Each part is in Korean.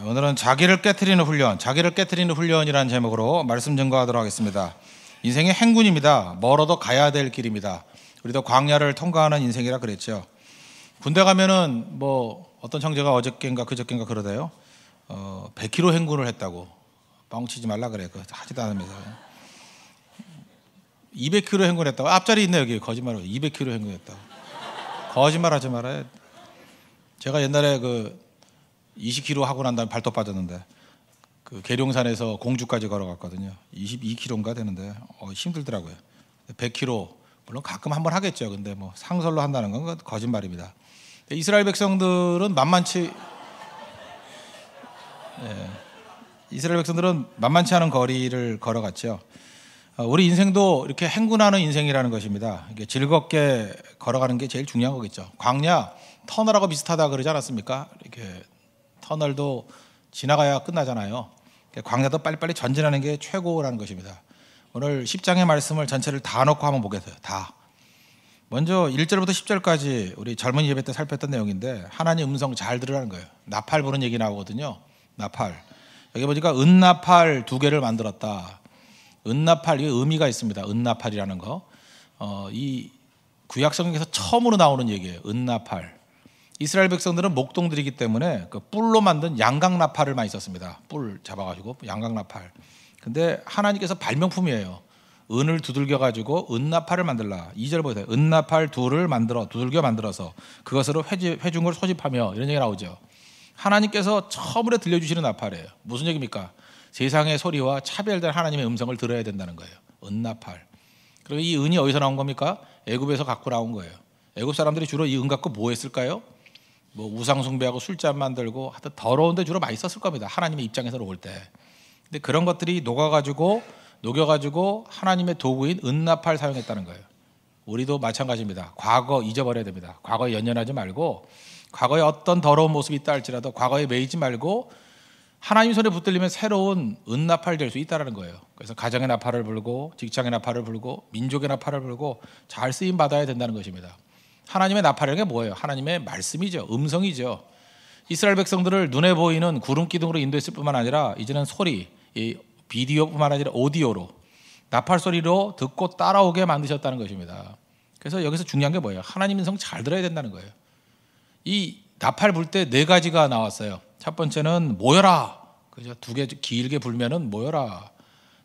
오늘은 자기를 깨트리는 훈련, 자기를 깨트리는 훈련이라는 제목으로 말씀 증거하도록 하겠습니다. 인생의 행군입니다. 멀어도 가야 될 길입니다. 우리도 광야를 통과하는 인생이라 그랬죠. 군대 가면은 뭐 어떤 형제가 어저께인가 그저께인가 그러대요. 100km 행군을 했다고. 뻥치지 말라 그래. 하지도 않으면서 200km 행군했다고. 앞자리 있네 여기. 거짓말하고 200km 행군했다고. 거짓말하지 말아요. 제가 옛날에 20km 하고 난 다음에 발톱 빠졌는데 계룡산에서 공주까지 걸어갔거든요. 22km인가 되는데 힘들더라고요. 100km 물론 가끔 한번 하겠죠. 근데 뭐 상설로 한다는 건 거짓말입니다. 이스라엘 백성들은 이스라엘 백성들은 만만치 않은 거리를 걸어갔죠. 우리 인생도 이렇게 행군하는 인생이라는 것입니다. 이게 즐겁게 걸어가는 게 제일 중요한 거겠죠. 광야 터널하고 비슷하다 그러지 않았습니까? 이렇게 터널도 지나가야 끝나잖아요. 광야도 빨리빨리 전진하는 게 최고라는 것입니다. 오늘 10장의 말씀을 전체를 다 놓고 한번 보겠어요. 다. 먼저 1절부터 10절까지 우리 젊은 예배 때 살폈던 내용인데 하나님 음성 잘 들으라는 거예요. 나팔 부는 얘기 나오거든요. 나팔. 여기 보니까 은나팔 2개를 만들었다. 은나팔, 이게 의미가 있습니다. 은나팔이라는 거. 이 구약성경에서 처음으로 나오는 얘기예요. 은나팔. 이스라엘 백성들은 목동들이기 때문에 뿔로 만든 양각나팔을 많이 썼습니다. 뿔 잡아가지고 양각나팔. 근데 하나님께서 발명품이에요. 은을 두들겨가지고 은나팔을 만들라. 2절 보세요. 은나팔 두들겨 만들어서 그것으로 회중을 소집하며 이런 얘기 나오죠. 하나님께서 처음으로 들려주시는 나팔이에요. 무슨 얘기입니까? 세상의 소리와 차별된 하나님의 음성을 들어야 된다는 거예요. 은나팔. 그리고 이 은이 어디서 나온 겁니까? 애굽에서 갖고 나온 거예요. 애굽 사람들이 주로 이 은 갖고 뭐 했을까요? 뭐 우상 숭배하고 술잔 만들고 하여튼 더러운데 주로 많이 썼을 겁니다. 하나님의 입장에서 올 때. 근데 그런 것들이 녹여가지고 하나님의 도구인 은나팔 사용했다는 거예요. 우리도 마찬가지입니다. 과거 잊어버려야 됩니다. 과거에 연연하지 말고 과거에 어떤 더러운 모습이 있다 할지라도 과거에 매이지 말고 하나님 손에 붙들리면 새로운 은나팔 될 수 있다는 거예요. 그래서 가정의 나팔을 불고 직장의 나팔을 불고 민족의 나팔을 불고 잘 쓰임 받아야 된다는 것입니다. 하나님의 나팔이라는 게 뭐예요? 하나님의 말씀이죠. 음성이죠. 이스라엘 백성들을 눈에 보이는 구름 기둥으로 인도했을 뿐만 아니라 이제는 소리, 이 비디오뿐만 아니라 오디오로 나팔 소리로 듣고 따라오게 만드셨다는 것입니다. 그래서 여기서 중요한 게 뭐예요? 하나님 음성 잘 들어야 된다는 거예요. 이 나팔 불 때 4가지가 나왔어요. 첫 번째는 모여라. 그죠? 2개 길게 불면은 모여라.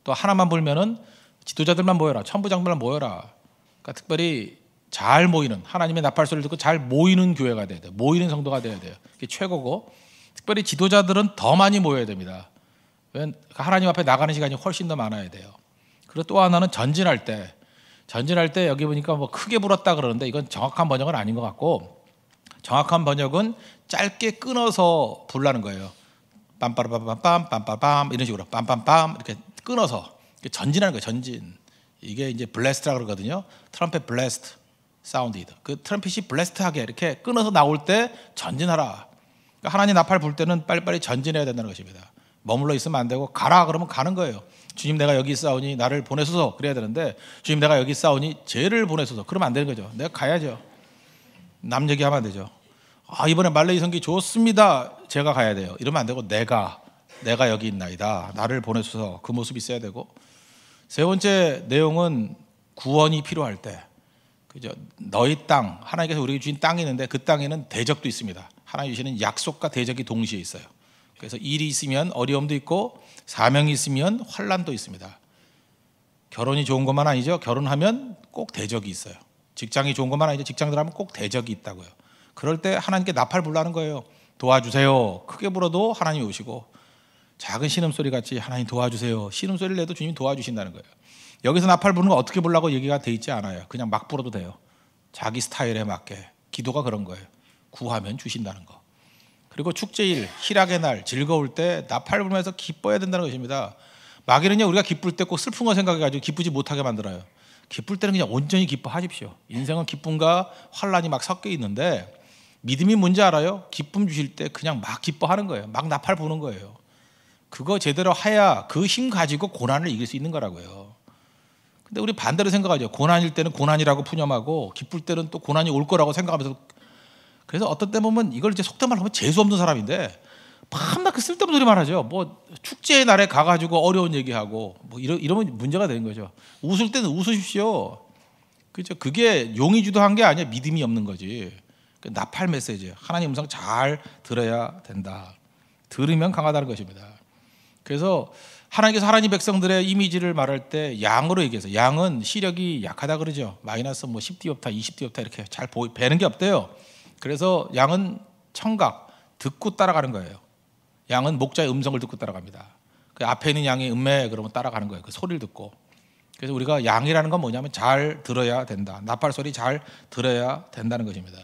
또 하나만 불면은 지도자들만 모여라. 천부장들만 모여라. 그러니까 특별히 잘 모이는 하나님의 나팔 소리를 듣고 잘 모이는 교회가 돼야 돼요. 모이는 성도가 돼야 돼요. 그게 최고고 특별히 지도자들은 더 많이 모여야 됩니다. 하나님 앞에 나가는 시간이 훨씬 더 많아야 돼요. 그리고 또 하나는 전진할 때 여기 보니까 뭐 크게 불었다 그러는데 이건 정확한 번역은 아닌 것 같고 정확한 번역은 짧게 끊어서 불라는 거예요. 빰빠라빰빰빰 빰빰빰 이런 식으로 빰빰빰 이렇게 끊어서 전진하는 거예요. 전진. 이게 이제 블래스트라고 그러거든요. 트럼펫 블래스트 사운드. 그 트럼펫이 블래스트하게 이렇게 끊어서 나올 때 전진하라. 그러니까 하나님 나팔 불 때는 빨리빨리 전진해야 된다는 것입니다. 머물러 있으면 안 되고 가라 그러면 가는 거예요. 주님 내가 여기 있사오니 나를 보내소서 그래야 되는데 주님 내가 여기 있사오니 쟤를 보내소서 그러면 안 되는 거죠. 내가 가야죠. 남 얘기하면 안 되죠. 이번에 말레이 성기 좋습니다. 제가 가야 돼요. 이러면 안 되고 내가 여기 있나이다. 나를 보내소서 그 모습이 있어야 되고 세 번째 내용은 구원이 필요할 때 그죠? 너희 땅 하나님께서 우리에게 주신 땅이 있는데 그 땅에는 대적도 있습니다. 하나님 주시는 약속과 대적이 동시에 있어요. 그래서 일이 있으면 어려움도 있고 사명이 있으면 환난도 있습니다. 결혼이 좋은 것만 아니죠. 결혼하면 꼭 대적이 있어요. 직장이 좋은 것만 아니죠. 직장 들어가면 꼭 대적이 있다고요. 그럴 때 하나님께 나팔 불라는 거예요. 도와주세요. 크게 불어도 하나님이 오시고 작은 신음소리 같이 하나님 도와주세요. 신음소리를 내도 주님이 도와주신다는 거예요. 여기서 나팔 부는 거 어떻게 불라고 얘기가 돼 있지 않아요. 그냥 막 불어도 돼요. 자기 스타일에 맞게. 기도가 그런 거예요. 구하면 주신다는 거. 그리고 축제일, 희락의 날, 즐거울 때 나팔 불면서 기뻐야 된다는 것입니다. 마귀는요 우리가 기쁠 때 꼭 슬픈 거 생각해가지고 기쁘지 못하게 만들어요. 기쁠 때는 그냥 온전히 기뻐하십시오. 인생은 기쁨과 환란이 막 섞여 있는데 믿음이 뭔지 알아요? 기쁨 주실 때 그냥 막 기뻐하는 거예요. 막 나팔 부는 거예요. 그거 제대로 해야 그 힘 가지고 고난을 이길 수 있는 거라고요. 근데 우리 반대로 생각하죠. 고난일 때는 고난이라고 푸념하고 기쁠 때는 또 고난이 올 거라고 생각하면서 그래서 어떤 때 보면 이걸 이제 속된 말로 하면 재수 없는 사람인데 밤낮 그 쓸데없는 소리만 하죠. 뭐 축제의 날에 가가지고 어려운 얘기하고 뭐 이러면 문제가 되는 거죠. 웃을 때는 웃으십시오. 그죠? 그게 용이 주도한 게 아니야. 믿음이 없는 거지. 그 나팔 메시지. 하나님 음성 잘 들어야 된다. 들으면 강하다는 것입니다. 그래서 하나님께서 하나님 백성들의 이미지를 말할 때 양으로 얘기해서 양은 시력이 약하다 그러죠. 마이너스 뭐 10디옵타, 20디옵타 이렇게 잘 배는 게 없대요. 그래서 양은 청각, 듣고 따라가는 거예요. 양은 목자의 음성을 듣고 따라갑니다. 그 앞에 있는 양이 음매 그러면 따라가는 거예요. 그 소리를 듣고. 그래서 우리가 양이라는 건 뭐냐면 잘 들어야 된다. 나팔 소리 잘 들어야 된다는 것입니다.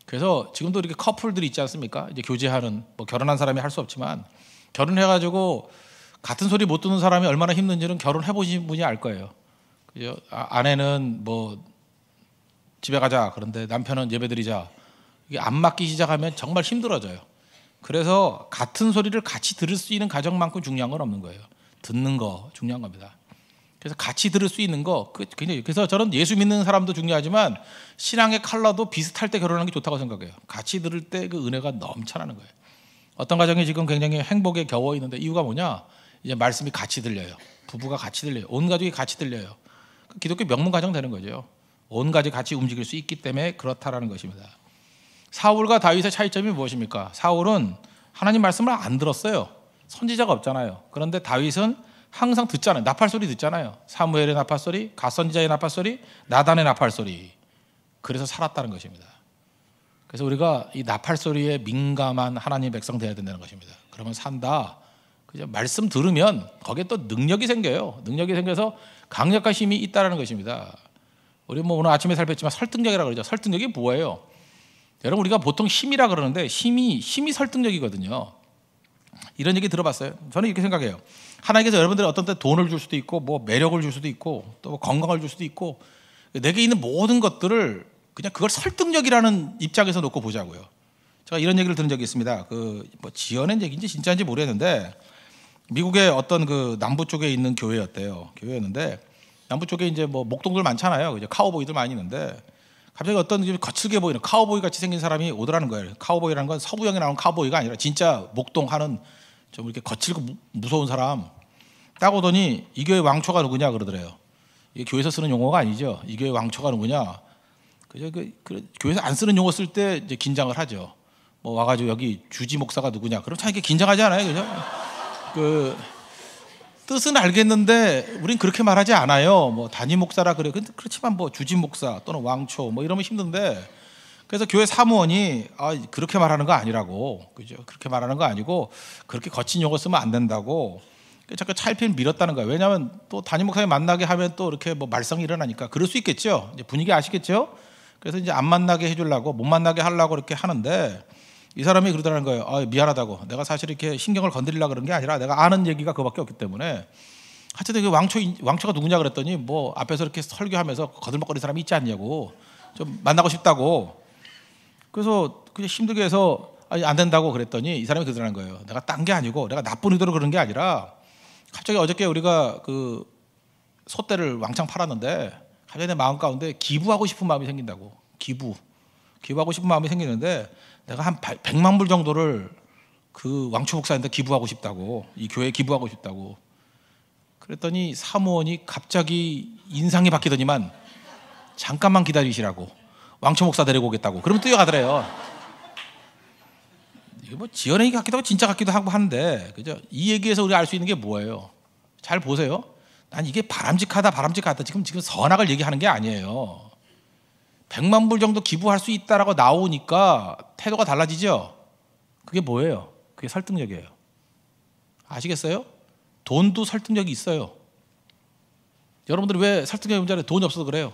그래서 지금도 이렇게 커플들이 있지 않습니까? 이제 교제하는 뭐 결혼한 사람이 할 수 없지만 결혼해가지고 같은 소리 못 듣는 사람이 얼마나 힘든지는 결혼해 보신 분이 알 거예요. 그죠? 아내는 뭐 집에 가자 그런데 남편은 예배 드리자. 이게 안 맞기 시작하면 정말 힘들어져요. 그래서 같은 소리를 같이 들을 수 있는 가정만큼 중요한 건 없는 거예요. 듣는 거 중요한 겁니다. 그래서 같이 들을 수 있는 거 굉장히. 그래서 저는 예수 믿는 사람도 중요하지만 신앙의 컬러도 비슷할 때 결혼하는 게 좋다고 생각해요. 같이 들을 때 그 은혜가 넘쳐나는 거예요. 어떤 가정이 지금 굉장히 행복에 겨워 있는데 이유가 뭐냐? 이제 말씀이 같이 들려요. 부부가 같이 들려요. 온 가족이 같이 들려요. 기독교 명문 가정 되는 거죠. 온 가족이 같이 움직일 수 있기 때문에 그렇다라는 것입니다. 사울과 다윗의 차이점이 무엇입니까? 사울은 하나님 말씀을 안 들었어요. 선지자가 없잖아요. 그런데 다윗은 항상 듣잖아요. 나팔 소리 듣잖아요. 사무엘의 나팔 소리, 갓 선지자의 나팔 소리, 나단의 나팔 소리. 그래서 살았다는 것입니다. 그래서 우리가 이 나팔 소리에 민감한 하나님의 백성 되어야 된다는 것입니다. 그러면 산다. 그죠? 말씀 들으면 거기에 또 능력이 생겨요. 능력이 생겨서 강력한 힘이 있다는 것입니다. 우리 뭐 오늘 아침에 살폈지만 설득력이라고 그러죠. 설득력이 뭐예요? 여러분 우리가 보통 힘이라 그러는데 힘이 설득력이거든요. 이런 얘기 들어봤어요? 저는 이렇게 생각해요. 하나님께서 여러분들이 어떤 때 돈을 줄 수도 있고 뭐 매력을 줄 수도 있고 또 건강을 줄 수도 있고 내게 있는 모든 것들을 그냥 그걸 설득력이라는 입장에서 놓고 보자고요. 제가 이런 얘기를 들은 적이 있습니다. 그 뭐 지어낸 얘기인지 진짜인지 모르겠는데 미국의 어떤 그 남부 쪽에 있는 교회였대요. 교회였는데 남부 쪽에 이제 뭐 목동들 많잖아요. 이제 카우보이들 많이 있는데 갑자기 어떤 거칠게 보이는 카우보이 같이 생긴 사람이 오더라는 거예요. 카우보이라는 건 서부형에 나오는 카우보이가 아니라 진짜 목동하는 좀 이렇게 거칠고 무서운 사람 딱 오더니 이 교회 왕초가 누구냐 그러더래요. 이게 교회에서 쓰는 용어가 아니죠. 이 교회 왕초가 누구냐. 그죠? 그 교회에서 안 쓰는 용어 쓸 때 이제 긴장을 하죠. 뭐 와가지고 여기 주지 목사가 누구냐. 그럼 참 이렇게 긴장하지 않아요, 그죠? 그 뜻은 알겠는데 우린 그렇게 말하지 않아요. 뭐 단임 목사라 그래. 그렇지만 뭐 주지 목사 또는 왕초 뭐 이러면 힘든데. 그래서 교회 사무원이 그렇게 말하는 거 아니라고, 그죠? 그렇게 말하는 거 아니고 그렇게 거친 용어 쓰면 안 된다고. 자꾸 찰필 밀었다는 거예요. 왜냐하면 또 담임 목사님 만나게 하면 또 이렇게 뭐 말썽이 일어나니까 그럴 수 있겠죠. 이제 분위기 아시겠죠? 그래서 이제 안 만나게 해주려고 못 만나게 하려고 이렇게 하는데 이 사람이 그러더라는 거예요. 미안하다고. 내가 사실 이렇게 신경을 건드리려고 그런 게 아니라 내가 아는 얘기가 그거밖에 없기 때문에. 하여튼 그 왕초가 누구냐 그랬더니 뭐 앞에서 이렇게 설교하면서 거들먹거리는 사람이 있지 않냐고. 좀 만나고 싶다고. 그래서 그냥 힘들게 해서 안 된다고 그랬더니 이 사람이 그러더라는 거예요. 내가 딴 게 아니고 내가 나쁜 의도로 그런 게 아니라 갑자기 어저께 우리가 그 소떼를 왕창 팔았는데 갑자기 내 마음 가운데 기부하고 싶은 마음이 생긴다고. 기부하고 싶은 마음이 생기는데 내가 한 100만 불 정도를 그 왕초 목사한테 기부하고 싶다고. 이 교회에 기부하고 싶다고. 그랬더니 사무원이 갑자기 인상이 바뀌더니만 잠깐만 기다리시라고. 왕초 목사 데리고 오겠다고. 그러면 뛰어가더래요. 이게 뭐 지어낸 얘기 같기도 하고 진짜 같기도 하고 한데, 그죠? 이 얘기에서 우리가 알 수 있는 게 뭐예요? 잘 보세요. 난 이게 바람직하다. 지금 선악을 얘기하는 게 아니에요. 100만 불 정도 기부할 수 있다라고 나오니까 태도가 달라지죠. 그게 뭐예요? 그게 설득력이에요. 아시겠어요? 돈도 설득력이 있어요. 여러분들이 왜 설득력이 문제를 돈이 없어서 그래요?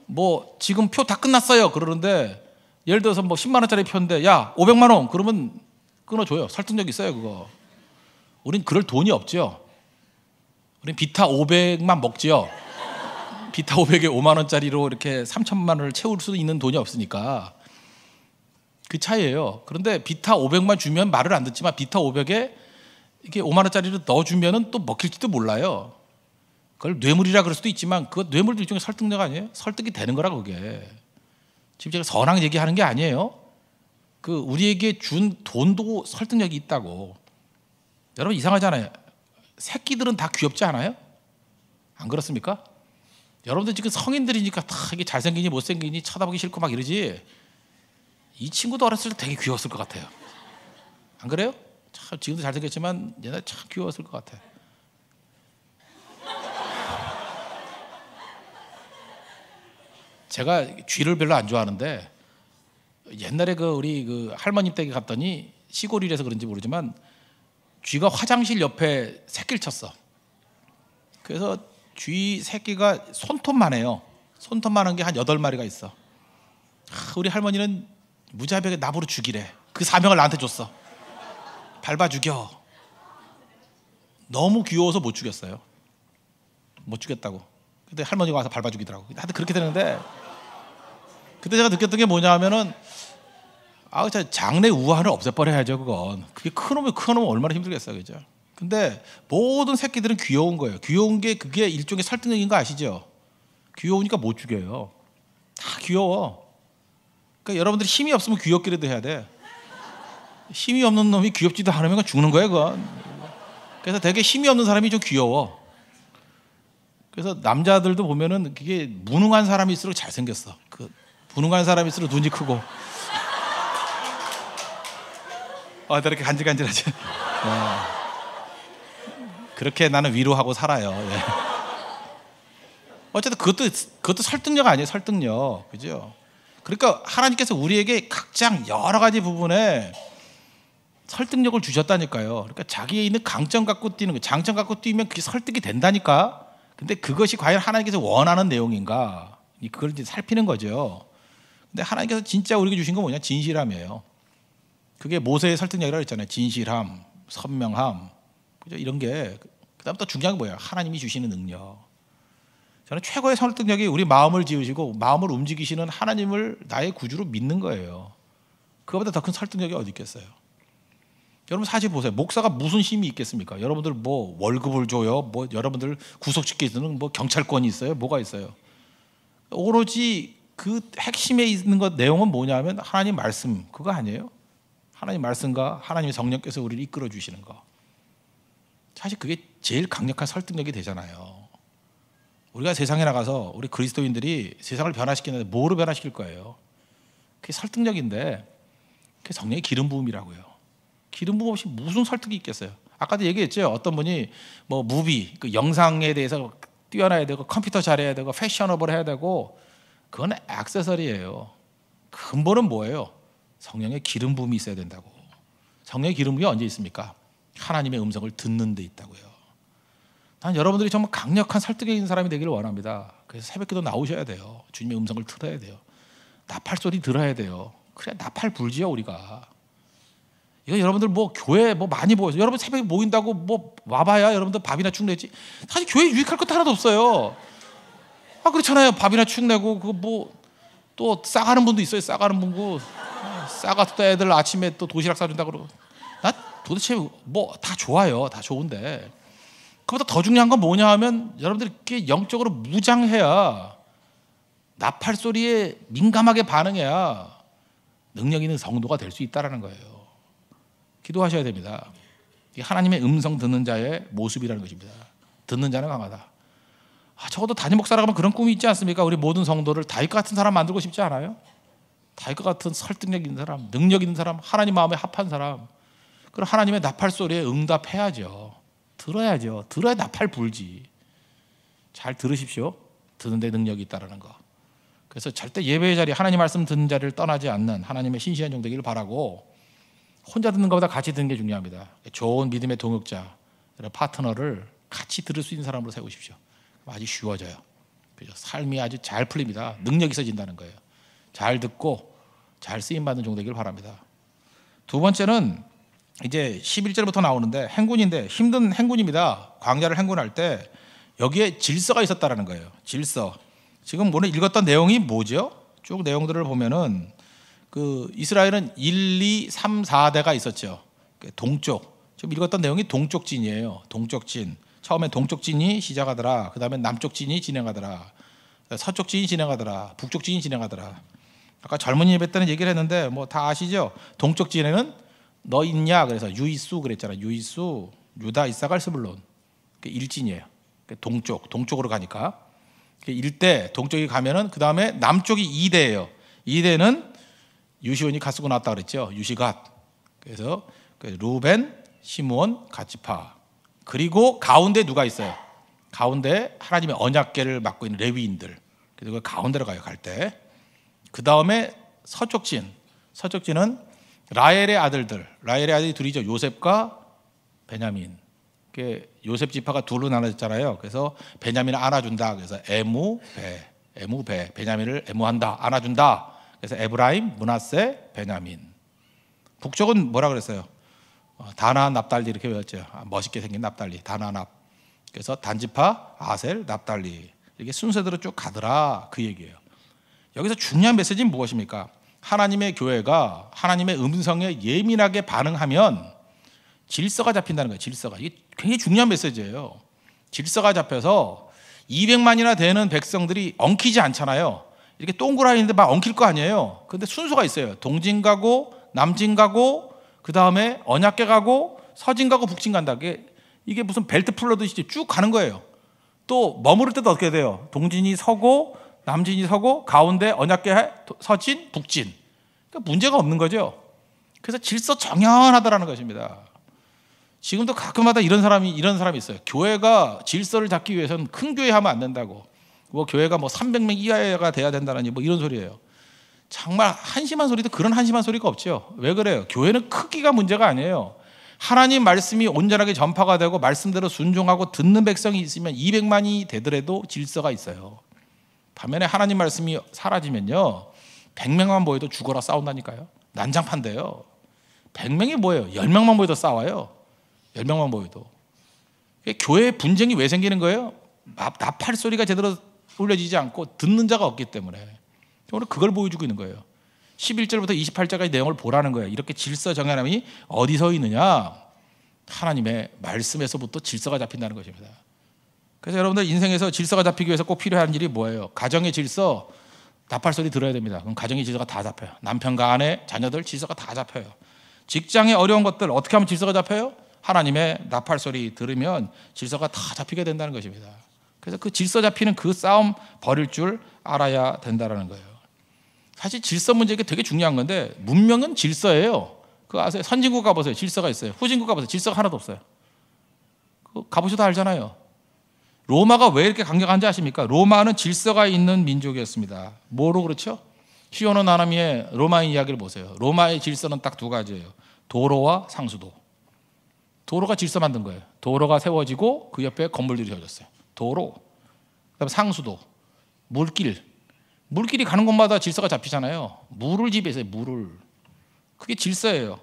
뭐 지금 표 다 끝났어요. 그러는데 예를 들어서 뭐 10만 원짜리 표인데 야 500만 원 그러면 끊어줘요. 설득력 있어요 그거. 우린 그럴 돈이 없죠. 우린 비타 500만 먹지요. 비타 500에 5만 원짜리로 이렇게 3천만 원을 채울 수 있는 돈이 없으니까 그 차이예요. 그런데 비타 500만 주면 말을 안 듣지만 비타 500에 이게 5만 원짜리를 넣어주면은 또 먹힐지도 몰라요. 그걸 뇌물이라 그럴 수도 있지만 그 뇌물도 일종의 설득력 아니에요? 설득이 되는 거라 그게. 지금 제가 선악 얘기하는 게 아니에요. 그 우리에게 준 돈도 설득력이 있다고. 여러분 이상하잖아요. 새끼들은 다 귀엽지 않아요? 안 그렇습니까? 여러분들 지금 성인들이니까 다 이게 잘생기니 못생기니 쳐다보기 싫고 막 이러지. 이 친구도 어렸을 때 되게 귀여웠을 것 같아요. 안 그래요? 참 지금도 잘생겼지만 옛날에 참 귀여웠을 것 같아. 제가 쥐를 별로 안 좋아하는데 옛날에 그 우리 그 할머님 댁에 갔더니 시골이라서 그런지 모르지만 쥐가 화장실 옆에 새끼를 쳤어. 그래서 쥐 새끼가 손톱만 해요. 손톱만 한 게 한 8마리가 있어. 우리 할머니는 무자비하게 나보러 죽이래. 그 사명을 나한테 줬어. 밟아 죽여. 너무 귀여워서 못 죽였어요. 못 죽였다고. 근데 할머니가 와서 밟아 죽이더라고. 하여튼 그렇게 되는데 그때 제가 느꼈던 게 뭐냐 하면은 진짜 장래 우환을 없애버려야죠. 그건 그게 큰놈이 얼마나 힘들겠어요. 그죠? 근데 모든 새끼들은 귀여운 거예요. 귀여운 게 그게 일종의 설득력인 거 아시죠? 귀여우니까 못 죽여요. 다 귀여워. 그러니까 여러분들이 힘이 없으면 귀엽기라도 해야 돼. 힘이 없는 놈이 귀엽지도 않으면 죽는 거예요. 그건. 그래서 되게 힘이 없는 사람이 좀 귀여워. 그래서 남자들도 보면은 그게 무능한 사람일수록 잘생겼어. 그 무능한 사람일수록 눈이 크고. 이렇게 간질간질하지. 그렇게 나는 위로하고 살아요. 네. 어쨌든 그것도 설득력 아니에요. 설득력. 그죠? 그러니까 하나님께서 우리에게 각장 여러 가지 부분에 설득력을 주셨다니까요. 그러니까 자기에 있는 강점 갖고 뛰는 거, 장점 갖고 뛰면 그게 설득이 된다니까. 근데 그것이 과연 하나님께서 원하는 내용인가? 그걸 이제 살피는 거죠. 근데 하나님께서 진짜 우리에게 주신 건 뭐냐? 진실함이에요. 그게 모세의 설득력이라고 했잖아요. 진실함, 선명함, 그죠? 이런 게. 그다음 또 중요한 게 뭐예요? 하나님이 주시는 능력. 저는 최고의 설득력이 우리 마음을 지으시고 마음을 움직이시는 하나님을 나의 구주로 믿는 거예요. 그거보다 더 큰 설득력이 어디 있겠어요? 여러분 사실 보세요. 목사가 무슨 힘이 있겠습니까? 여러분들 뭐 월급을 줘요? 뭐 여러분들 구속시키는 뭐 경찰권이 있어요? 뭐가 있어요? 오로지 그 핵심에 있는 것 내용은 뭐냐면 하나님 말씀 그거 아니에요? 하나님 말씀과 하나님의 성령께서 우리를 이끌어 주시는 거. 사실 그게 제일 강력한 설득력이 되잖아요. 우리가 세상에 나가서 우리 그리스도인들이 세상을 변화시키는데 뭐로 변화시킬 거예요? 그게 설득력인데 그게 성령의 기름 부음이라고요. 기름 부음 없이 무슨 설득이 있겠어요? 아까도 얘기했죠. 어떤 분이 뭐 무비, 그 영상에 대해서 뛰어나야 되고 컴퓨터 잘해야 되고 패셔너블 해야 되고 그건 액세서리예요. 근본은 뭐예요? 성령의 기름 부음이 있어야 된다고. 성령의 기름 부음이 언제 있습니까? 하나님의 음성을 듣는 데 있다고요. 난 여러분들이 정말 강력한 설득력 있는 사람이 되기를 원합니다. 그래서 새벽기도 나오셔야 돼요. 주님의 음성을 들어야 돼요. 나팔 소리 들어야 돼요. 그래야 나팔 불지요 우리가. 이거 여러분들 뭐 교회 뭐 많이 모여서 여러분 새벽에 모인다고 뭐 와봐야 여러분들 밥이나 축 내지. 사실 교회 유익할 것 하나도 없어요. 그렇잖아요. 밥이나 축 내고 그거 뭐 또 싸가는 분도 있어요. 싸가는 분고 싸가지고 애들 아침에 또 도시락 싸준다 그러고. 나 도대체 뭐 다 좋아요. 다 좋은데 그보다 더 중요한 건 뭐냐 하면 여러분들이 이렇게 영적으로 무장해야 나팔 소리에 민감하게 반응해야 능력 있는 성도가 될 수 있다는 거예요. 기도하셔야 됩니다. 이게 하나님의 음성 듣는 자의 모습이라는 것입니다. 듣는 자는 강하다. 적어도 담임 목사라고 하면 그런 꿈이 있지 않습니까? 우리 모든 성도를 다윗 같은 사람 만들고 싶지 않아요? 다윗 같은 설득력 있는 사람, 능력 있는 사람, 하나님 마음에 합한 사람. 그럼 하나님의 나팔 소리에 응답해야죠. 들어야죠. 들어야 나팔 불지. 잘 들으십시오. 듣는데 능력이 있다는 거. 그래서 절대 예배의 자리, 하나님 말씀 듣는 자리를 떠나지 않는 하나님의 신실한 종 되기를 바라고 혼자 듣는 것보다 같이 듣는 게 중요합니다. 좋은 믿음의 동역자, 파트너를 같이 들을 수 있는 사람으로 세우십시오. 아주 쉬워져요. 그죠? 삶이 아주 잘 풀립니다. 능력이 있어진다는 거예요. 잘 듣고 잘 쓰임받는 종 되기를 바랍니다. 두 번째는 이제 11절부터 나오는데 행군인데 힘든 행군입니다. 광야를 행군할 때 여기에 질서가 있었다라는 거예요. 질서. 지금 오늘 읽었던 내용이 뭐죠? 쭉 내용들을 보면은 그 이스라엘은 1, 2, 3, 4대가 있었죠. 동쪽. 지금 읽었던 내용이 동쪽 진이에요. 동쪽 진. 처음에 동쪽 진이 시작하더라. 그다음에 남쪽 진이 진행하더라. 서쪽 진이 진행하더라. 북쪽 진이 진행하더라. 아까 젊은이 예배 때는 얘기를 했는데 뭐 다 아시죠? 동쪽 지네는 너 있냐? 그래서 유이수 그랬잖아. 유이수, 유다, 이사갈, 스불론. 일진이에요. 동쪽으로 가니까. 일대 동쪽에 가면은 그 다음에 남쪽이 이대예요. 이대는 유시온이 갓 쓰고 나왔다 그랬죠. 유시갓. 그래서 루벤, 시므온, 갓지파. 그리고 가운데 누가 있어요? 가운데 하나님의 언약궤를 맡고 있는 레위인들. 그리고 가운데로 가요. 갈 때. 그 다음에 서쪽진은 라헬의 아들들. 라헬의 아들이 둘이죠. 요셉과 베냐민. 요셉 지파가 둘로 나눠졌잖아요. 그래서 베냐민을 안아준다. 그래서 에무배. 베냐민을 에무한다. 안아준다. 그래서 에브라임, 므낫세, 베냐민. 북쪽은 뭐라 그랬어요? 다나, 납달리 이렇게 외웠죠. 멋있게 생긴 납달리, 다나, 납. 그래서 단지파, 아셀, 납달리. 이렇게 순서대로 쭉 가더라. 그 얘기예요. 여기서 중요한 메시지는 무엇입니까? 하나님의 교회가 하나님의 음성에 예민하게 반응하면 질서가 잡힌다는 거예요. 질서가. 이게 굉장히 중요한 메시지예요. 질서가 잡혀서 200만이나 되는 백성들이 엉키지 않잖아요. 이렇게 동그라미인데 막 엉킬 거 아니에요. 그런데 순서가 있어요. 동진 가고 남진 가고 그 다음에 언약궤 가고 서진 가고 북진 간다. 이게 무슨 벨트 풀러듯이 쭉 가는 거예요. 또 머무를 때도 어떻게 돼요? 동진이 서고 남진이 서고 가운데 언약궤 서진 북진. 그러니까 문제가 없는 거죠. 그래서 질서 정연하다라는 것입니다. 지금도 가끔마다 이런 사람이 있어요. 교회가 질서를 잡기 위해서는 큰 교회 하면 안 된다고. 뭐 교회가 뭐 300명 이하가 돼야 된다는 뭐 이런 소리예요. 정말 한심한 소리도 그런 한심한 소리가 없죠. 왜 그래요? 교회는 크기가 문제가 아니에요. 하나님 말씀이 온전하게 전파가 되고 말씀대로 순종하고 듣는 백성이 있으면 200만이 되더라도 질서가 있어요. 반면에 하나님 말씀이 사라지면요 100명만 모여도 죽어라 싸운다니까요. 난장판돼요. 100명이 뭐예요? 10명만 모여도 싸워요. 10명만 모여도. 교회의 분쟁이 왜 생기는 거예요? 나팔 소리가 제대로 울려지지 않고 듣는 자가 없기 때문에. 오늘 그걸 보여주고 있는 거예요. 11절부터 28절까지 내용을 보라는 거예요. 이렇게 질서 정연함이 어디서 있느냐? 하나님의 말씀에서부터 질서가 잡힌다는 것입니다. 그래서 여러분들 인생에서 질서가 잡히기 위해서 꼭 필요한 일이 뭐예요? 가정의 질서, 나팔 소리 들어야 됩니다. 그럼 가정의 질서가 다 잡혀요. 남편과 아내, 자녀들 질서가 다 잡혀요. 직장의 어려운 것들 어떻게 하면 질서가 잡혀요? 하나님의 나팔 소리 들으면 질서가 다 잡히게 된다는 것입니다. 그래서 그 질서 잡히는 그 싸움 버릴 줄 알아야 된다는 거예요. 사실 질서 문제 이게 되게 중요한 건데 문명은 질서예요. 그거 아세요? 선진국 가보세요. 질서가 있어요. 후진국 가보세요. 질서가 하나도 없어요. 그거 가보셔도 알잖아요. 로마가 왜 이렇게 강력한지 아십니까? 로마는 질서가 있는 민족이었습니다. 뭐로 그렇죠? 히오노 나나미의 로마인 이야기를 보세요. 로마의 질서는 딱 두 가지예요. 도로와 상수도. 도로가 질서 만든 거예요. 도로가 세워지고 그 옆에 건물들이 세워졌어요. 도로, 그다음에 상수도, 물길이 가는 곳마다 질서가 잡히잖아요. 물을 지배해서 물을. 그게 질서예요.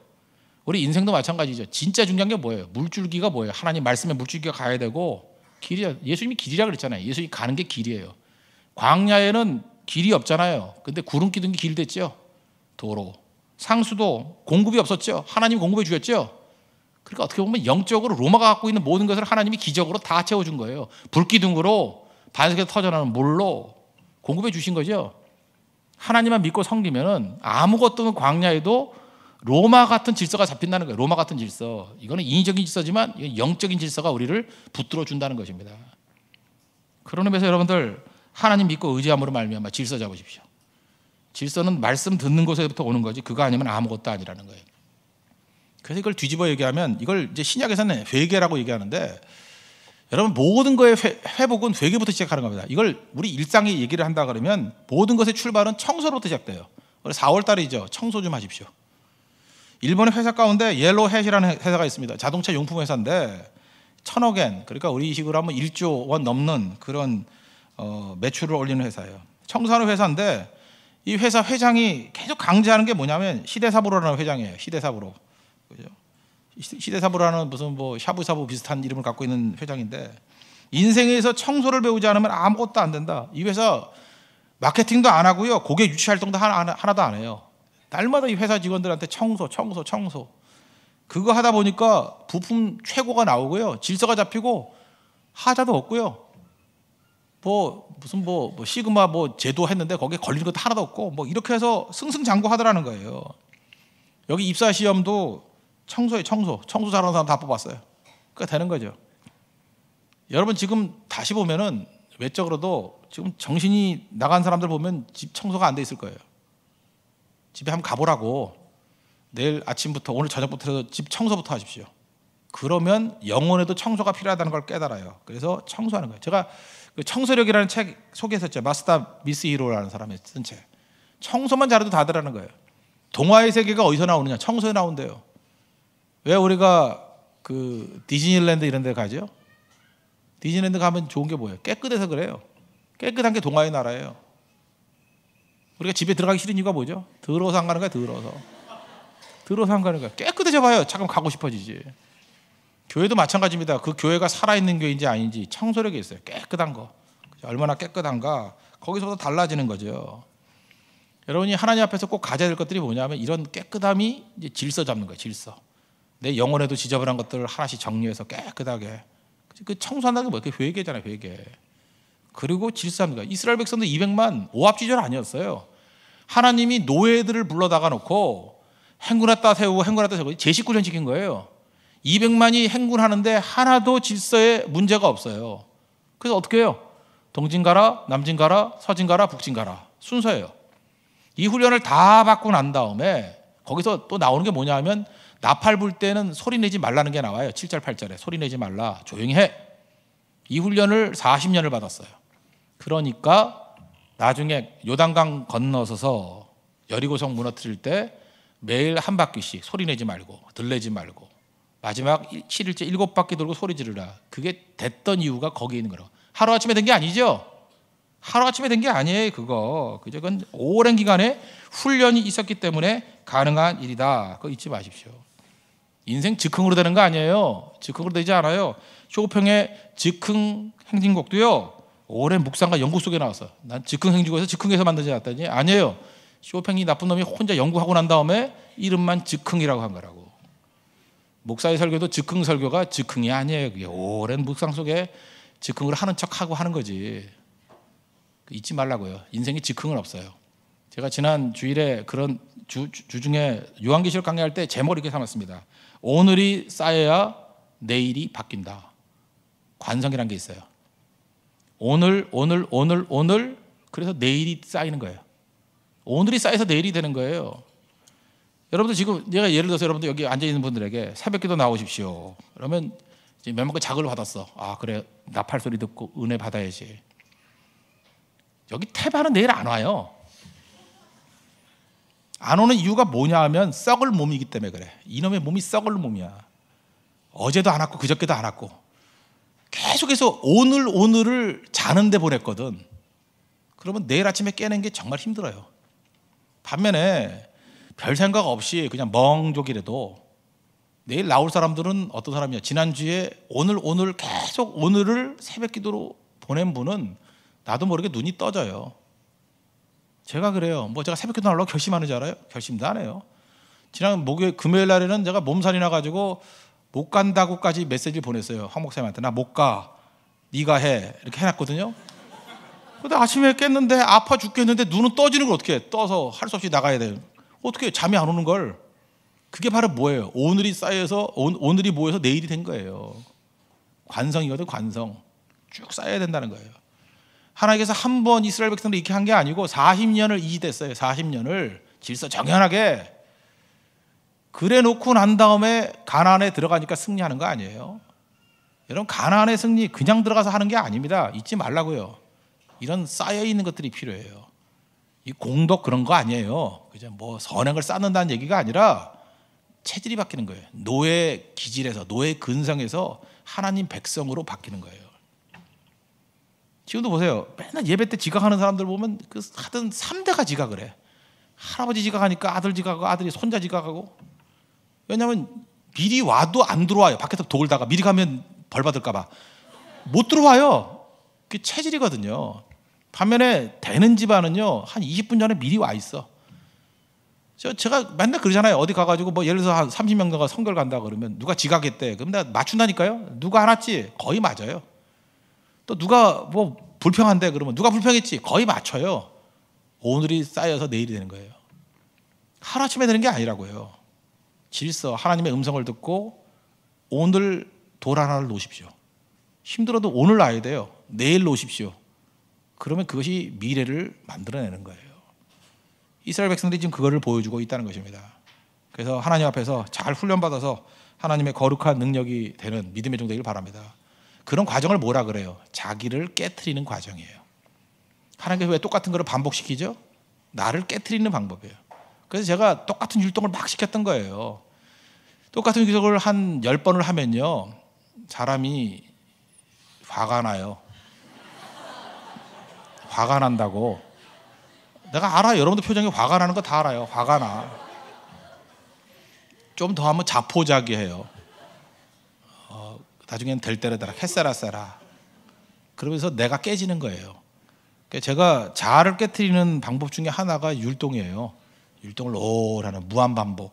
우리 인생도 마찬가지죠. 진짜 중요한 게 뭐예요? 물줄기가 뭐예요? 하나님 말씀에 물줄기가 가야 되고 길이야. 예수님이 길이라 그랬잖아요. 예수님이 가는 게 길이에요. 광야에는 길이 없잖아요. 근데 구름 기둥이 길 됐죠. 도로. 상수도 공급이 없었죠. 하나님이 공급해 주셨죠. 그러니까 어떻게 보면 영적으로 로마가 갖고 있는 모든 것을 하나님이 기적으로 다 채워준 거예요. 불기둥으로 반석에서 터져나오는 물로 공급해 주신 거죠. 하나님만 믿고 섬기면은 아무것도 없는 광야에도 로마 같은 질서가 잡힌다는 거예요. 로마 같은 질서. 이거는 인위적인 질서지만 영적인 질서가 우리를 붙들어 준다는 것입니다. 그런 의미에서 여러분들 하나님 믿고 의지함으로 말미암아 질서 잡으십시오. 질서는 말씀 듣는 곳에부터 오는 거지 그거 아니면 아무것도 아니라는 거예요. 그래서 이걸 뒤집어 얘기하면 이걸 이제 신약에서는 회개라고 얘기하는데 여러분 모든 거의 회복은 회개부터 시작하는 겁니다. 이걸 우리 일상의 얘기를 한다 그러면 모든 것의 출발은 청소로부터 시작돼요. 4월 달이죠. 청소 좀 하십시오. 일본의 회사 가운데 옐로햇이라는 회사가 있습니다. 자동차 용품 회사인데 1,000억엔 그러니까 우리 식으로 하면 1조 원 넘는 그런 매출을 올리는 회사예요. 청소하는 회사인데 이 회사 회장이 계속 강조하는 게 뭐냐면 시대사부로라는 회장이에요. 시대사부로. 그죠? 시대사부라는 무슨 뭐 샤브샤브 비슷한 이름을 갖고 있는 회장인데 인생에서 청소를 배우지 않으면 아무것도 안 된다. 이 회사 마케팅도 안 하고요. 고객 유치 활동도 하나도 안 해요. 날마다 이 회사 직원들한테 청소. 그거 하다 보니까 부품 최고가 나오고요. 질서가 잡히고 하자도 없고요. 무슨 시그마 제도 했는데 거기에 걸리는 것도 하나도 없고 이렇게 해서 승승장구하더라는 거예요. 여기 입사 시험도 청소 잘하는 사람 다 뽑았어요. 그게 되는 거죠. 여러분 지금 다시 보면은 외적으로도 지금 정신이 나간 사람들 보면 집 청소가 안 돼 있을 거예요. 집에 한번 가보라고. 내일 아침부터 오늘 저녁부터 해서 집 청소부터 하십시오. 그러면 영혼에도 청소가 필요하다는 걸 깨달아요. 그래서 청소하는 거예요. 제가 그 청소력이라는 책 소개했었죠. 마스터 미스 히로라는 사람이 쓴 책. 청소만 잘해도 다 되라는 거예요. 동화의 세계가 어디서 나오느냐? 청소에 나온대요. 왜 우리가 그 디즈니랜드 이런 데 가죠? 디즈니랜드 가면 좋은 게 뭐예요? 깨끗해서 그래요. 깨끗한 게 동화의 나라예요. 우리가 집에 들어가기 싫은 이유가 뭐죠? 더러워서 안 가는 거야. 더러워서 안 가는 거야. 깨끗해져 봐요. 잠깐 가고 싶어지지. 교회도 마찬가지입니다. 그 교회가 살아있는 교회인지 아닌지 청소력이 있어요. 깨끗한 거. 얼마나 깨끗한가. 거기서부터 달라지는 거죠. 여러분이 하나님 앞에서 꼭 가져야 될 것들이 뭐냐면 이런 깨끗함이 이제 질서 잡는 거예요. 질서. 내 영혼에도 지저분한 것들을 하나씩 정리해서 깨끗하게. 그 청소한다는 게 뭐예요? 그 회개잖아요. 회개. 그리고 질서하는 거예요. 이스라엘 백성도 200만 오합지졸 아니었어요. 하나님이 노예들을 불러다가 놓고 행군했다 세우고 제 식구를 지킨 거예요. 200만이 행군하는데 하나도 질서에 문제가 없어요. 그래서 어떻게 해요? 동진 가라, 남진 가라, 서진 가라, 북진 가라. 순서예요. 이 훈련을 다 받고 난 다음에 거기서 또 나오는 게 뭐냐 하면 나팔 불 때는 소리 내지 말라는 게 나와요. 7절 8절에 소리 내지 말라. 조용히 해. 이 훈련을 40년을 받았어요. 그러니까 나중에 요단강 건너서서 여리고성 무너뜨릴 때 매일 한 바퀴씩 소리 내지 말고 들레지 말고 마지막 7일째 7바퀴 돌고 소리 지르라. 그게 됐던 이유가 거기에 있는 거라고. 하루아침에 된 게 아니죠. 하루아침에 된 게 아니에요. 그건 오랜 기간에 훈련이 있었기 때문에 가능한 일이다. 그거 잊지 마십시오. 인생 즉흥으로 되는 거 아니에요. 즉흥으로 되지 않아요. 쇼팽의 즉흥 행진곡도요. 오랜 묵상과 연구 속에 나왔어. 난 즉흥 행진곡에서 즉흥해서 만들지 않았더니 아니에요. 쇼팽이 나쁜 놈이 혼자 연구하고 난 다음에 이름만 즉흥이라고 한 거라고. 목사의 설교도 즉흥 설교가 즉흥이 아니에요. 그게 오랜 묵상 속에 즉흥을 하는 척하고 하는 거지. 잊지 말라고요. 인생에 즉흥은 없어요. 제가 지난 주일에 그런 주 중에 요한계시록 강의할 때 제목을 이렇게 삼았습니다. 오늘이 쌓여야 내일이 바뀐다. 관성이라는 게 있어요. 오늘 그래서 내일이 쌓이는 거예요. 오늘이 쌓여서 내일이 되는 거예요. 여러분들 지금 내가 예를 들어서 여러분들 여기 앉아있는 분들에게 새벽기도 나오십시오. 그러면 이제 몇 번째 자극을 받았어. 아 그래 나팔 소리 듣고 은혜 받아야지. 여기 태반은 내일 안 와요. 안 오는 이유가 뭐냐 하면 썩을 몸이기 때문에 그래. 이놈의 몸이 썩을 몸이야. 어제도 안 왔고 그저께도 안 왔고 계속해서 오늘을 자는데 보냈거든. 그러면 내일 아침에 깨는 게 정말 힘들어요. 반면에 별 생각 없이 그냥 멍족이라도 내일 나올 사람들은 어떤 사람이야? 지난주에 오늘 계속 오늘을 새벽 기도로 보낸 분은 나도 모르게 눈이 떠져요. 제가 그래요. 제가 새벽 기도 하려고 결심하는 줄 알아요? 결심도 안 해요. 지난 금요일 날에는 제가 몸살이 나가지고 못 간다고까지 메시지를 보냈어요. 황 목사님한테. 나 못 가. 네가 해. 이렇게 해놨거든요. 근데 아침에 깼는데 아파 죽겠는데 눈은 떠지는 걸 어떻게 해? 떠서 할 수 없이 나가야 돼요. 어떻게 해? 잠이 안 오는 걸. 그게 바로 뭐예요? 오늘이 쌓여서 오늘이 모여서 내일이 된 거예요. 관성이거든. 관성. 쭉 쌓여야 된다는 거예요. 하나님께서 한 번 이스라엘 백성들 이렇게 한 게 아니고 40년을 이지됐어요. 40년을 질서 정연하게 그래 놓고 난 다음에 가나안에 들어가니까 승리하는 거 아니에요. 여러분 가나안의 승리 그냥 들어가서 하는 게 아닙니다. 잊지 말라고요. 이런 쌓여 있는 것들이 필요해요. 이 공덕 그런 거 아니에요. 그죠? 선행을 쌓는다는 얘기가 아니라 체질이 바뀌는 거예요. 노예 기질에서 노예 근성에서 하나님 백성으로 바뀌는 거예요. 지금도 보세요. 맨날 예배 때 지각하는 사람들 보면 하여튼 3대가 지각을 해. 할아버지 지각하니까 아들 지각하고 아들이 손자 지각하고. 왜냐하면 미리 와도 안 들어와요. 밖에서 돌다가 미리 가면 벌 받을까 봐. 못 들어와요. 그게 체질이거든요. 반면에 되는 집안은요. 한 20분 전에 미리 와 있어. 제가 맨날 그러잖아요. 어디 가가지고 예를 들어서 한 30명가 성결 간다 그러면 누가 지각했대. 그럼 내가 맞춘다니까요. 누가 안 왔지? 거의 맞아요. 또 누가 불평한대 그러면 누가 불평했지? 거의 맞춰요. 오늘이 쌓여서 내일이 되는 거예요. 하루아침에 되는 게 아니라고요. 질서, 하나님의 음성을 듣고 오늘 돌 하나를 놓으십시오. 힘들어도 오늘 놔야 돼요. 내일 놓으십시오. 그러면 그것이 미래를 만들어내는 거예요. 이스라엘 백성들이 지금 그거를 보여주고 있다는 것입니다. 그래서 하나님 앞에서 잘 훈련받아서 하나님의 거룩한 능력이 되는 믿음의 종 되길 바랍니다. 그런 과정을 뭐라 그래요? 자기를 깨트리는 과정이에요. 하나님께서 왜 똑같은 것을 반복시키죠? 나를 깨트리는 방법이에요. 그래서 제가 똑같은 율동을 막 시켰던 거예요. 똑같은 기적을 한 10번을 하면요, 사람이 화가 나요. 화가 난다고. 내가 알아. 여러분들 표정이 화가 나는 거 다 알아요. 화가 나. 좀 더 하면 자포자기해요. 나중엔 될 때로 되라. 캐세라세라. 그러면서 내가 깨지는 거예요. 제가 자아를 깨트리는 방법 중에 하나가 율동이에요. 율동을 오래 하는 무한 반복.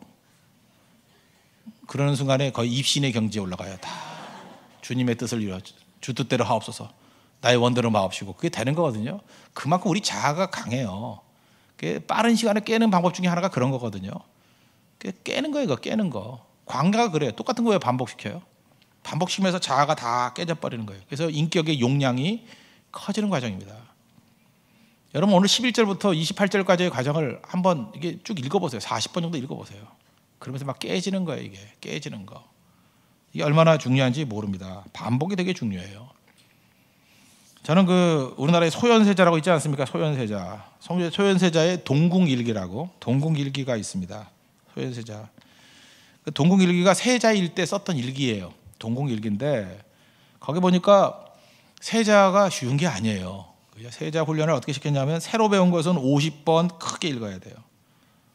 그러는 순간에 거의 입신의 경지에 올라가요. 다 주님의 뜻을 이루어 주 뜻대로 하옵소서. 나의 원대로 마옵시고. 그게 되는 거거든요. 그만큼 우리 자아가 강해요. 빠른 시간에 깨는 방법 중에 하나가 그런 거거든요. 깨는 거예요. 이거 깨는 거. 광야가 그래요. 똑같은 거에 반복시켜요. 반복시키면서 자아가 다 깨져버리는 거예요. 그래서 인격의 용량이 커지는 과정입니다. 여러분 오늘 11절부터 28절까지의 과정을 한번 이게 쭉 읽어보세요. 40번 정도 읽어보세요. 그러면서 막 깨지는 거예요. 이게 깨지는 거. 이게 얼마나 중요한지 모릅니다. 반복이 되게 중요해요. 저는 우리나라에 소현세자라고 있지 않습니까? 소현세자의 동궁일기라고 동궁일기가 있습니다. 소현세자. 동궁일기가 세자일 때 썼던 일기예요. 동궁일기인데 거기 보니까 세자가 쉬운 게 아니에요. 세자 훈련을 어떻게 시켰냐면 새로 배운 것은 50번 크게 읽어야 돼요.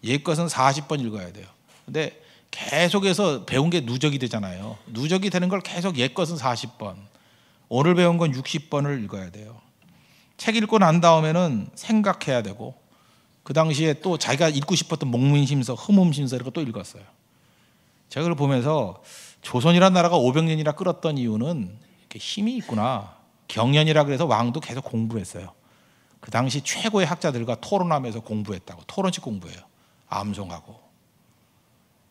옛 것은 40번 읽어야 돼요. 근데 계속해서 배운 게 누적이 되잖아요. 누적이 되는 걸 계속 옛 것은 40번, 오늘 배운 건 60번을 읽어야 돼요. 책 읽고 난 다음에는 생각해야 되고 그 당시에 또 자기가 읽고 싶었던 목민심서, 흠음심서 이런 거 또 읽었어요. 제가 그걸 보면서 조선이라는 나라가 500년이나 끌었던 이유는 이렇게 힘이 있구나. 경연이라 그래서 왕도 계속 공부했어요. 그 당시 최고의 학자들과 토론하면서 공부했다고. 토론식 공부해요. 암송하고.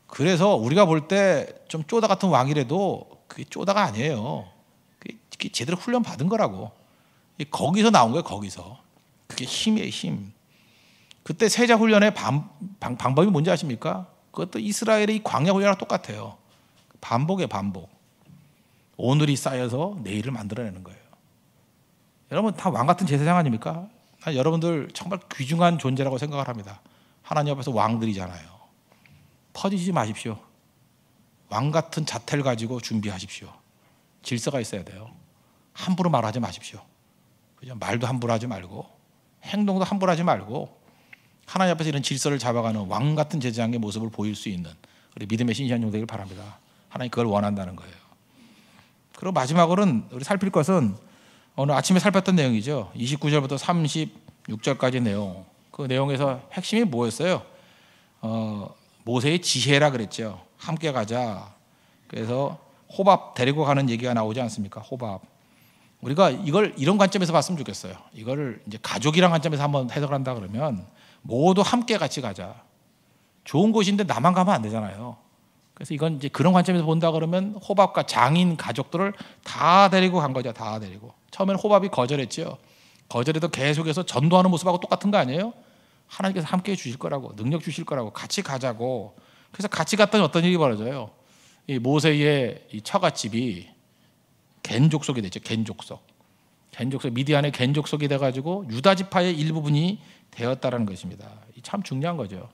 그래서 우리가 볼 때 좀 쪼다 같은 왕이라도 그게 쪼다가 아니에요. 그게 제대로 훈련 받은 거라고. 거기서 나온 거예요. 거기서. 그게 힘이에요. 힘. 그때 세자 훈련의 방법이 뭔지 아십니까? 그것도 이스라엘의 이 광야 훈련이랑 똑같아요. 반복이에요. 반복. 오늘이 쌓여서 내일을 만들어내는 거예요. 여러분 다 왕 같은 제사장 아닙니까? 여러분들 정말 귀중한 존재라고 생각을 합니다. 하나님 앞에서 왕들이잖아요. 퍼지지 마십시오. 왕 같은 자태를 가지고 준비하십시오. 질서가 있어야 돼요. 함부로 말하지 마십시오. 그죠? 말도 함부로 하지 말고 행동도 함부로 하지 말고 하나님 앞에서 이런 질서를 잡아가는 왕 같은 제사장의 모습을 보일 수 있는 우리 믿음의 신실한 종 되길 바랍니다. 하나님 그걸 원한다는 거예요. 그리고 마지막으로는 우리 살필 것은 오늘 아침에 살폈던 내용이죠. 29절부터 36절까지 내용. 그 내용에서 핵심이 뭐였어요? 모세의 지혜라 그랬죠. 함께 가자. 그래서 호밥 데리고 가는 얘기가 나오지 않습니까? 호밥. 우리가 이걸 이런 관점에서 봤으면 좋겠어요. 이거를 이제 가족이란 관점에서 한번 해석을 한다 그러면 모두 함께 같이 가자. 좋은 곳인데 나만 가면 안 되잖아요. 그래서 이건 이제 그런 관점에서 본다 그러면 호밥과 장인 가족들을 다 데리고 간 거죠. 다 데리고. 처음에는 호밥이 거절했죠. 거절해도 계속해서 전도하는 모습하고 똑같은 거 아니에요? 하나님께서 함께 해 주실 거라고, 능력 주실 거라고, 같이 가자고. 그래서 같이 갔더니 어떤 일이 벌어져요? 이 모세의 이 처갓집이 겐 족속이 됐죠. 겐 족속. 미디안의 겐 족속이 돼가지고 유다 지파의 일부분이 되었다라는 것입니다. 참 중요한 거죠.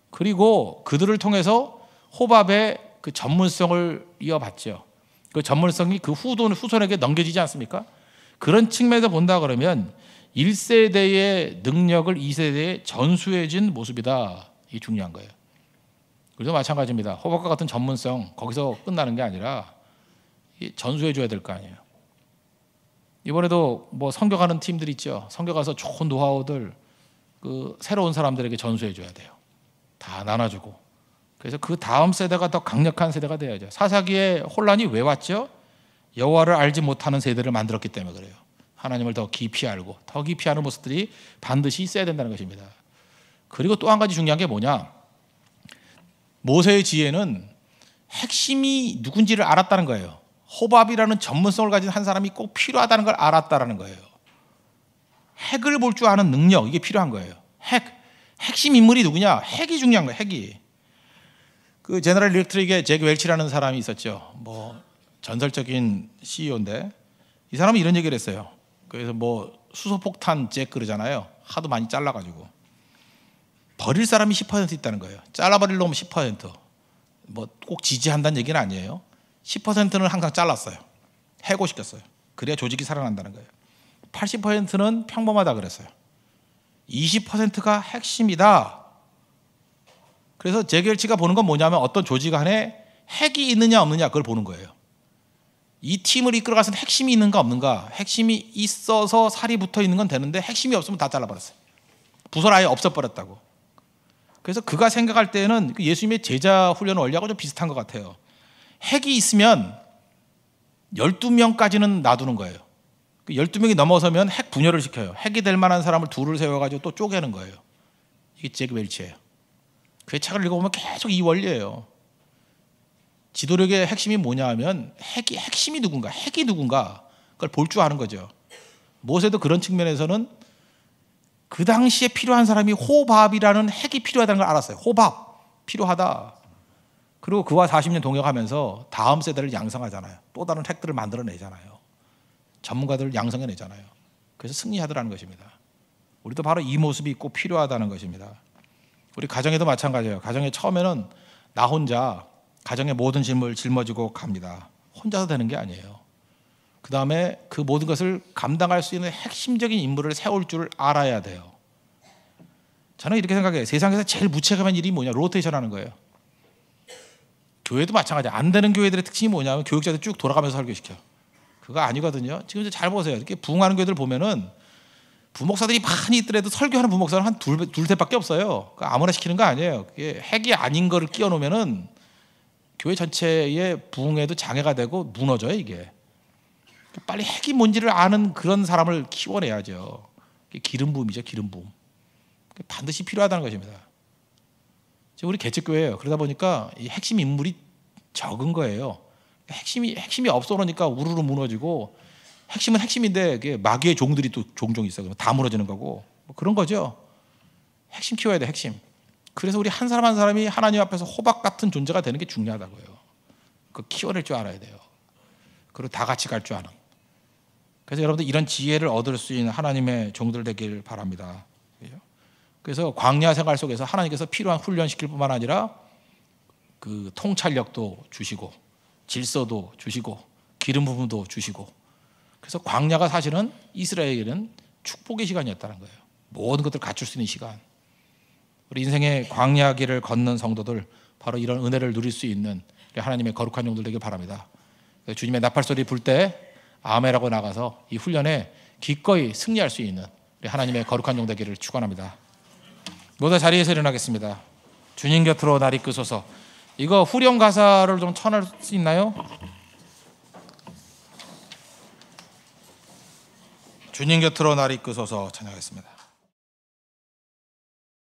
그리고 그들을 통해서 호밥의 그 전문성을 이어받죠. 그 전문성이 그 후손에게 넘겨지지 않습니까? 그런 측면에서 본다 그러면 1세대의 능력을 2세대에 전수해 준 모습이다. 이게 중요한 거예요. 그래서 마찬가지입니다. 호밥과 같은 전문성 거기서 끝나는 게 아니라 전수해 줘야 될 거 아니에요. 이번에도 뭐 선교가는 팀들 있죠. 선교가서 좋은 노하우들 그 새로운 사람들에게 전수해 줘야 돼요. 다 나눠주고. 그래서 그 다음 세대가 더 강력한 세대가 돼야죠. 사사기의 혼란이 왜 왔죠? 여호와를 알지 못하는 세대를 만들었기 때문에 그래요. 하나님을 더 깊이 알고 더 깊이 아는 모습들이 반드시 있어야 된다는 것입니다. 그리고 또 한 가지 중요한 게 뭐냐? 모세의 지혜는 핵심이 누군지를 알았다는 거예요. 호밥이라는 전문성을 가진 한 사람이 꼭 필요하다는 걸 알았다는 거예요. 핵을 볼 줄 아는 능력, 이게 필요한 거예요. 핵심 인물이 누구냐? 핵이 중요한 거예요. 핵이. 그 제너럴 일렉트릭의 잭 웰치라는 사람이 있었죠. 뭐 전설적인 CEO인데 이 사람은 이런 얘기를 했어요. 그래서 뭐 수소폭탄 잭 그러잖아요. 하도 많이 잘라가지고 버릴 사람이 10% 있다는 거예요. 잘라버릴 놈은 10%. 뭐 꼭 지지한다는 얘기는 아니에요. 10%는 항상 잘랐어요. 해고시켰어요. 그래야 조직이 살아난다는 거예요. 80%는 평범하다 그랬어요. 20%가 핵심이다. 그래서 제겔치가 보는 건 뭐냐면 어떤 조직 안에 핵이 있느냐 없느냐 그걸 보는 거예요. 이 팀을 이끌어가서는 핵심이 있는가 없는가. 핵심이 있어서 살이 붙어 있는 건 되는데 핵심이 없으면 다 잘라버렸어요. 부서를 아예 없애버렸다고. 그래서 그가 생각할 때는 예수님의 제자 훈련 원리하고 좀 비슷한 것 같아요. 핵이 있으면 12명까지는 놔두는 거예요. 12명이 넘어서면 핵 분열을 시켜요. 핵이 될 만한 사람을 둘을 세워가지고 또 쪼개는 거예요. 이게 잭 웰치예요. 그의 책을 읽어보면 계속 이 원리예요. 지도력의 핵심이 뭐냐 하면 핵심이 누군가, 핵이 누군가 그걸 볼 줄 아는 거죠. 모세도 그런 측면에서는 그 당시에 필요한 사람이 호밥이라는 핵이 필요하다는 걸 알았어요. 호밥 필요하다. 그리고 그와 40년 동역하면서 다음 세대를 양성하잖아요. 또 다른 핵들을 만들어내잖아요. 전문가들을 양성해내잖아요. 그래서 승리하더라는 것입니다. 우리도 바로 이 모습이 꼭 필요하다는 것입니다. 우리 가정에도 마찬가지예요. 가정에 처음에는 나 혼자 가정의 모든 짐을 짊어지고 갑니다. 혼자서 되는 게 아니에요. 그 다음에 그 모든 것을 감당할 수 있는 핵심적인 인물을 세울 줄 알아야 돼요. 저는 이렇게 생각해요. 세상에서 제일 무책임한 일이 뭐냐? 로테이션 하는 거예요. 교회도 마찬가지예요. 안 되는 교회들의 특징이 뭐냐면 교육자들 쭉 돌아가면서 설교시켜. 그거 아니거든요. 지금 잘 보세요. 이렇게 부흥하는 교회들 보면은 부목사들이 많이 있더라도 설교하는 부목사는 한 둘셋밖에 없어요. 아무나 시키는 거 아니에요. 그게 핵이 아닌 거를 끼워 놓으면은 교회 전체의 부흥에도 장애가 되고 무너져요, 이게. 빨리 핵이 뭔지를 아는 그런 사람을 키워내야죠. 기름 부음이죠, 기름 부음. 반드시 필요하다는 것입니다. 지금 우리 개척교회예요. 그러다 보니까 이 핵심 인물이 적은 거예요. 핵심이 없어 그러니까 우르르 무너지고 핵심은 핵심인데 마귀의 종들이 또 종종 있어. 그러면 다 무너지는 거고 뭐 그런 거죠. 핵심 키워야 돼, 핵심. 그래서 우리 한 사람 한 사람이 하나님 앞에서 호박 같은 존재가 되는 게 중요하다고요. 그 키워낼 줄 알아야 돼요. 그리고 다 같이 갈 줄 아는. 그래서 여러분들 이런 지혜를 얻을 수 있는 하나님의 종들 되길 바랍니다. 그래서 광야 생활 속에서 하나님께서 필요한 훈련시킬 뿐만 아니라 그 통찰력도 주시고 질서도 주시고 기름 부음도 주시고 그래서 광야가 사실은 이스라엘에게는 축복의 시간이었다는 거예요. 모든 것들을 갖출 수 있는 시간. 우리 인생의 광야길을 걷는 성도들 바로 이런 은혜를 누릴 수 있는 하나님의 거룩한 종들 되길 바랍니다. 주님의 나팔소리 불 때 아멘하고 나가서 이 훈련에 기꺼이 승리할 수 있는 우리 하나님의 거룩한 종 되기를 축원합니다. 모두 자리에서 일어나겠습니다. 주님 곁으로 날 이끄소서. 이거 후렴 가사를 좀 전할 수 있나요? 주님 곁으로 날 이끄소서 찬양하겠습니다.